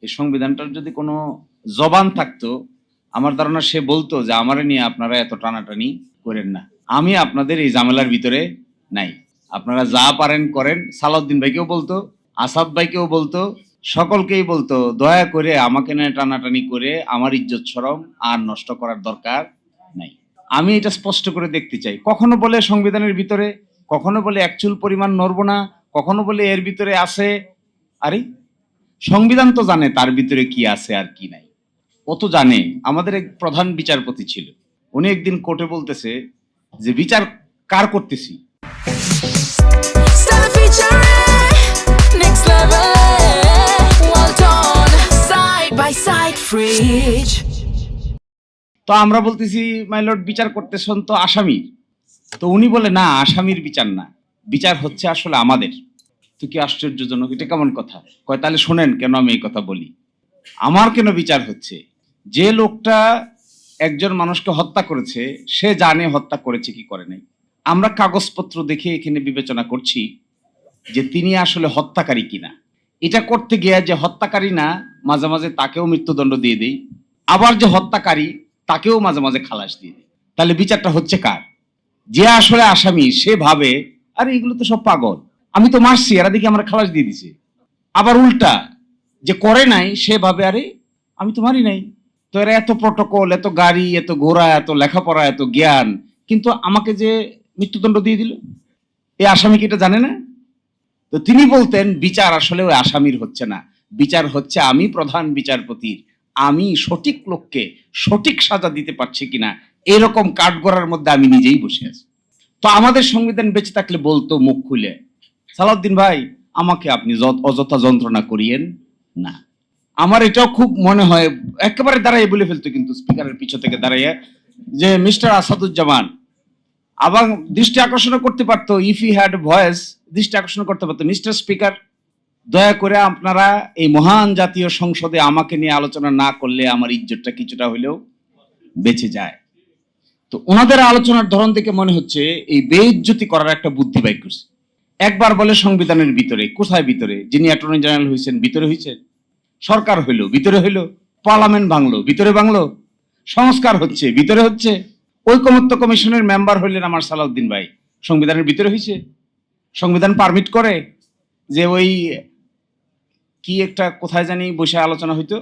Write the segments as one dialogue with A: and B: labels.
A: এই সংবিধানটার যদি কোনো জবান থাকতো, আমার ধারণা সে বলতো যে আমারে নিয়ে আপনারা এত টানাটানি করেন না, আমি আপনাদের এই ঝামেলার ভিতরে নাই, আপনারা যা পারেন করেন। সালাউদ্দিন ভাইকেও বলতো, আসাদ ভাইকেও বলতো, সকলকেই বলতো দয়া করে আমাকে নিয়ে টানাটানি করে আমার ইজ্জত শরম আর নষ্ট করার দরকার নাই। আমি এটা স্পষ্ট করে দেখতে চাই। কখনো বলে সংবিধানের ভিতরে, কখনো বলে একচুল পরিমাণ নড়বো না, কখনো বলে এর ভিতরে আছে। আরে সংবিধান তো জানে তার ভিতরে কি আছে আর কি নাই, ও তো জানে। আমাদের এক প্রধান বিচারপতি ছিল, উনি একদিন কোর্টে বলতেছে যে বিচার কার করতেছি। তো আমরা বলতেছি মাই লর্ড বিচার করতেছেন তো আসামির। তো উনি বলে না, আসামির বিচার না, বিচার হচ্ছে আসলে আমাদের। তো কি আশ্চর্যজনক, এটা কেমন কথা? কয় তাহলে শোনেন কেন আমি এই কথা বলি। আমার কেন বিচার হচ্ছে? যে লোকটা একজন মানুষকে হত্যা করেছে সে জানে হত্যা করেছে কি করে নাই। আমরা কাগজপত্র দেখে এখানে বিবেচনা করছি যে তিনি আসলে হত্যাকারী কিনা। এটা করতে গিয়ে যে হত্যাকারী না, মাঝে মাঝে তাকেও মৃত্যুদণ্ড দিয়ে দেই, আবার যে হত্যাকারী তাকেও মাঝে মাঝে খালাস দিয়ে দেই। তাহলে বিচারটা হচ্ছে কার? যে আসলে আসামি সে ভাবে আরে এগুলো তো সব পাগল, আমি তো মারছি, এরা দেখি আমার খালাস দিয়ে দিছে। আবার উল্টা যে করে নাই সে ভাবে আরে আমি তো মারি নাই, তো এরা এত প্রটোকল, এত গাড়ি, এত ঘোড়া, এত লেখাপড়া, এত জ্ঞান, কিন্তু আমাকে যে মৃত্যুদণ্ড দিয়ে দিল, এই আসামি কি এটা জানে না? তো তিনি বলতেন বিচার আসলে ওই আসামির হচ্ছে না, বিচার হচ্ছে আমি প্রধান বিচারপতির, আমি সঠিক লোককে সঠিক সাজা দিতে পারছি কিনা, এরকম কাঠগড়ার মধ্যে আমি নিজেই বসে আছি। তো আমাদের সংবিধান বেঁচে থাকলে বলতো মুখ খুলে, সালাউদ্দিন ভাই আমাকে আপনি অযথা যন্ত্রণা করিয়েন না। আমার এটাও খুব মনে হয়, একেবারে দাঁড়াইয়ে বলে ফেলতো কিন্তু স্পিকারের পিছু থেকে দাঁড়াইয়া যে মিস্টার আসাদুজ্জামান, আবার দৃষ্টি আকর্ষণ করতে পারতো, ইফ ই হ্যাড ভয়েস দৃষ্টি আকর্ষণ করতে পারতো, মিস্টার স্পিকার দয়া করে আপনারা এই মহান জাতীয় সংসদে আমাকে নিয়ে আলোচনা না করলে আমার ইজ্জতটা কিছুটা হলেও বেঁচে যায়। তো ওনাদের আলোচনার ধরন থেকে মনে হচ্ছে এই বেইজ্জতি করার একটা বুদ্ধি বাইর করছে। একবার বলে সংবিধানের ভিতরে, কোথায় ভিতরে? যিনি অ্যাটর্নি জেনারেল হয়েছেন ভিতরে হয়েছে, সরকার হইলো ভিতরে হইলো, পার্লামেন্ট ভাঙলো ভিতরে ভাঙলো, সংস্কার হচ্ছে ভিতরে হচ্ছে, ঐকমত্য কমিশনের মেম্বার হইলেন আমার সালাউদ্দিন ভাই, সংবিধানের ভিতরে হয়েছে। সংবিধান পারমিট করে যে ওই কি একটা কোথায় জানি বসে আলোচনা হইতো,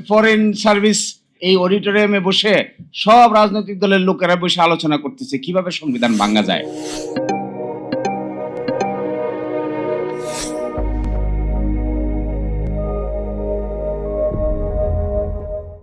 A: ফরেন সার্ভিস, এই অডিটোরিয়ামে বসে সব রাজনৈতিক দলের লোকেরা বসে আলোচনা করতেছে কিভাবে সংবিধান ভাঙা যায়।